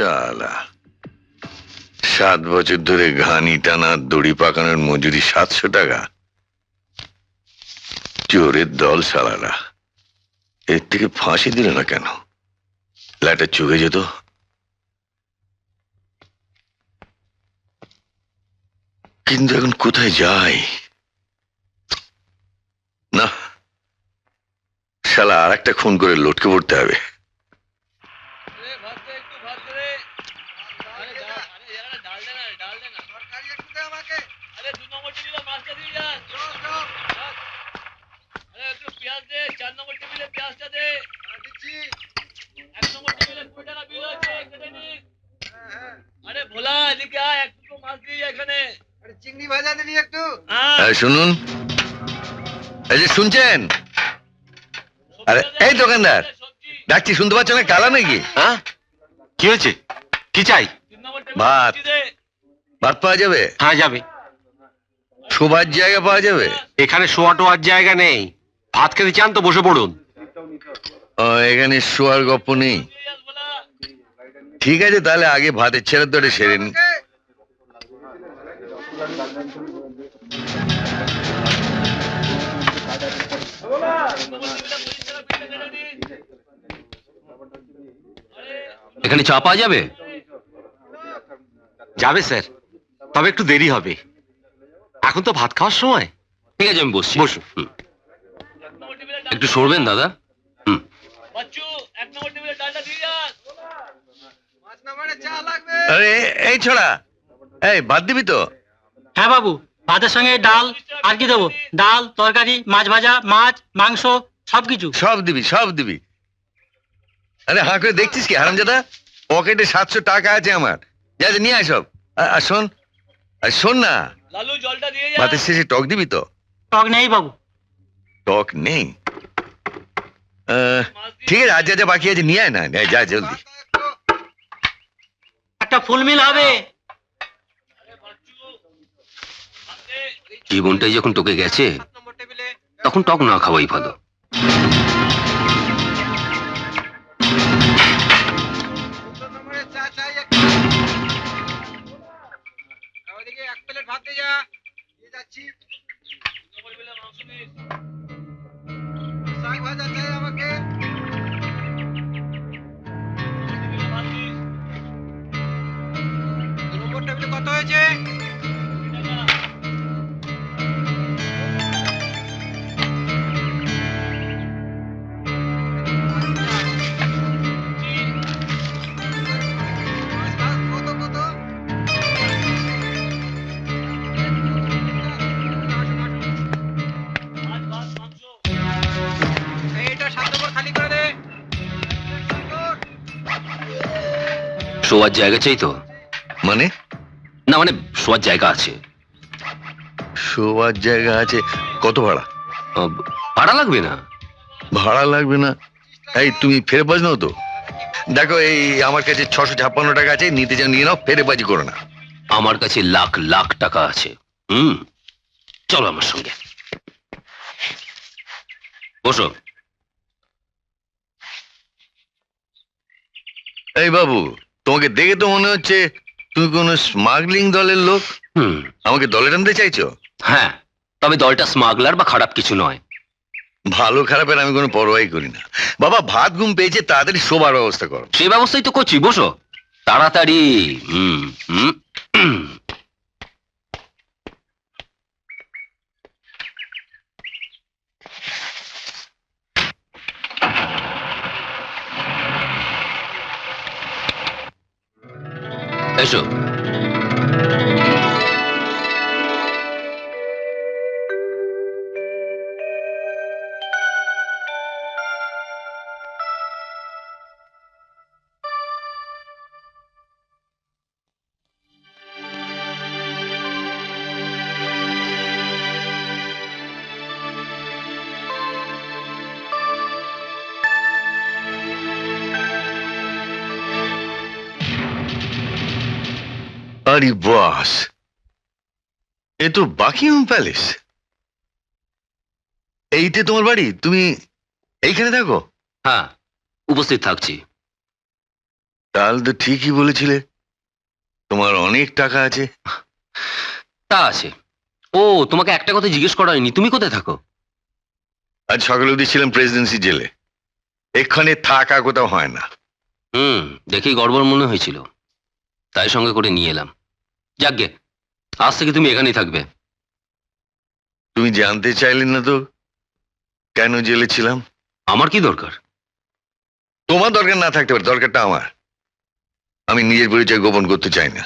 শালা 7 বছর ধরে ঘানি টানা দড়ি পাকানোর মজুরি 700 টাকা। চোরের দল শালারা, এর থেকে ফাঁসি দিল না কেন? ল্যাটা চুকে যেত। কিন্তু এখন কোথায় যাই? না, শালা আর একটা খুন করে লটকে পড়তে হবে। শুনুন, এই যে শুনছেন? আরে এই দোকানদার, ডাকছি শুনতে পাচ্ছ না? কালা নাকি? হ্যাঁ, কি হয়েছে? কি চাই? ভাত। ভাত পাওয়া যাবে? হ্যাঁ, যাবে। শোবার জায়গা পাওয়া যাবে? এখানে শোয়া টোয়ার জায়গা নেই। ভাত খেতে চান তো বসে পড়ুন। এখানে শোয়ার গপ্প নেই। ঠিক আছে, তাহলে আগে ভাতের ছেড়ে ধরে সেরে নি। এখানে চা পাওয়া যাবে? যাবে স্যার, তবে একটু দেরি হবে। এখন তো ভাত খাওয়ার সময়। ঠিক আছে, আমি বসছি। বসুন। একটু সরবেন দাদা। আরে এই ছোড়া, এই ভাত দিবি তো? হ্যাঁ বাবু, ভাতের সঙ্গে ডাল। আর কি দেবো? ডাল, তরকারি, মাছ ভাজা, মাছ, মাংস, সবকিছু। সব দিবি, সব দিবি। আরে হাঁ করে দেখছিস কি হারামজাদা? পকেটে 700 টাকা আছে আমার। যা যা নিয়ে আয় সব। আর শোন, শোন না, ভাতের শেষে টক দিবি তো? টক নেই বাবু। টক নেই? ঠিক আছে, আজ যা যা বাকি আছে নিয়ে আয় না। যা জলদি। একটা ফুল মিল হবে। জীবনটাই যখন তোকে গেছে, তখন টক না খাওয়াই ভালো। কত হয়েছে? শোয়ার জায়গা চাই তো? মানে? না মানে শোয়ার জায়গা আছে। শোয়ার জায়গা আছে? কত ভাড়া? ভাড়া লাগবে না। ভাড়া লাগবে না? এই তুমি ফেরে বাজ নাও তো? দেখো, এই আমার কাছে 656 টাকা আছে, নিতে চাও নিয়ে নাও, ফেরে বাজি করো না। আমার কাছে লাখ লাখ টাকা আছে। চলো আমার সঙ্গে, বসো। এই বাবু, তোমাকে দেখে তো মনে হচ্ছে তুমি কোনো স্মাগলিং দলের লোক। আমাকে দলে টানতে চাইছো? হ্যাঁ, তবে দলটা স্মাগলার বা খারাপ কিছু নয়। ভালো খারাপের আমি কোনো পরোয়াই করি না। বাবা, ভাত ঘুম পেয়েছে, তাড়াতাড়ি শোবার ব্যবস্থা করো। সেই ব্যবস্থাই তো করছি, বসো তাড়াতাড়ি। এসো। আরে বাস, এ তো বাকিংহাম প্যালেস। এইতে তোমার বাড়ি? তুমি এইখানে থাকো? হ্যাঁ, উপস্থিত থাকছি। তাহলে তো ঠিকই বলেছিলে, তোমার অনেক টাকা আছে। তা আছে। ও, তোমাকে একটা কথা জিজ্ঞেস করা হয়নি, তুমি কোথায় থাকো? আজ সকালে অবধি ছিলাম প্রেসিডেন্সি জেলে, এখানে থাকা কোথাও হয় না। দেখেই গড়বড় মনে হয়েছিল, তাই সঙ্গে করে নিয়ে এলাম। যাকগে, আজ থেকে তুমি এখানেই থাকবে। তুমি জানতে চাইলে না তো কেন জেলে ছিলাম? আমার কি দরকার? তোমার দরকার না থাকতে পারে, দরকারটা আমার। আমি নিজের পরিচয় গোপন করতে চাই না।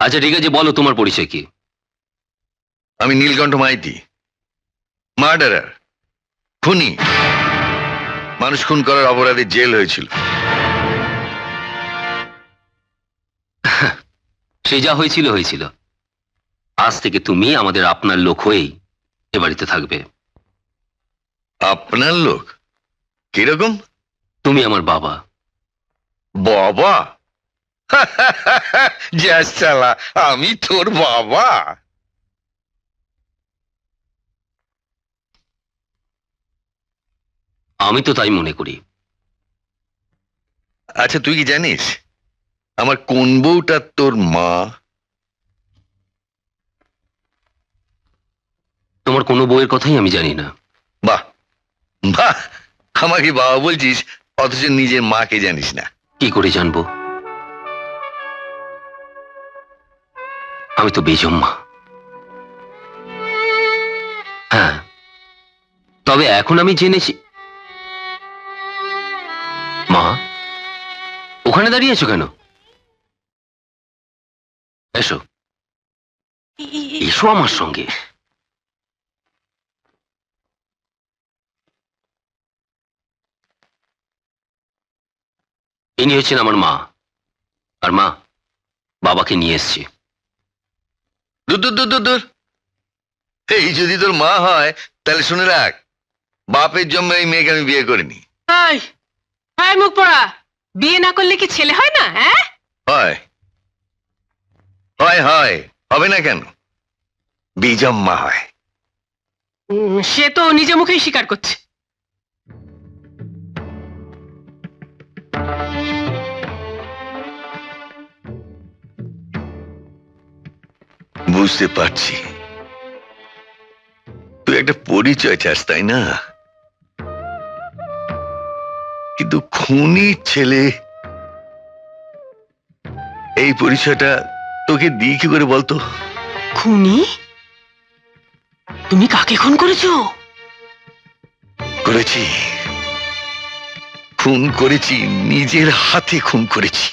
আচ্ছা ঠিক আছে, বলো তোমার পরিচয় কি? আমি নীলকণ্ঠ মাইতি, মার্ডারার, খুনি। মানুষ খুন করার অপরাধে জেল হয়েছিল। সে যা হয়েছিল হয়েছিল। আজ থেকে তুমি আমাদের আপনার লোক হয়েই এ বাড়িতে থাকবে। আপনার লোক? কিরকম? তুমি আমার বাবা। বাবা? যাস চালা, আমি তোর বাবা? আমি তো তাই মনে করি। আচ্ছা, তুই কি জানিস আমার কোন বউটা তোর মা? তোমার কোনো বইয়ের কথাই আমি জানি না। বাহ বাহ, আমাকে বাবা বলছিস অথচ নিজের মাকে জানিস না। কি করে জানবো? আমি তো বেজম্মা। হ্যাঁ, তবে এখন আমি জেনেছি। মা, ওখানে দাঁড়িয়ে আছো কেন? এসো, এসো আমার সঙ্গে। ইনি হচ্ছেন আমার মা। আর মা, বাবাকে নিয়ে এসছি। দূর দূর দূর দূর দূর। এই যদি তোর মা হয় তাহলে শুনে রাখ, বাপের জন্য এই মেয়েকে আমি বিয়ে করিনি। মুখ পড়া, বিয়ে না করলে কি ছেলে হয় না? হ্যাঁ, হয় হয় হয়, হবে না কেন? বিজম্মা হয়। সে তো নিজে মুখেই স্বীকার করছে। বুঝতে পারছি তুই একটা পরিচয় চাস, তাই না? কিন্তু খুনির ছেলে, এই পরিচয়টা তোকে দিই কি করে বলতো? খুনি? তুমি কাকে খুন করেছো? করেছি, খুন করেছি, নিজের হাতে খুন করেছি।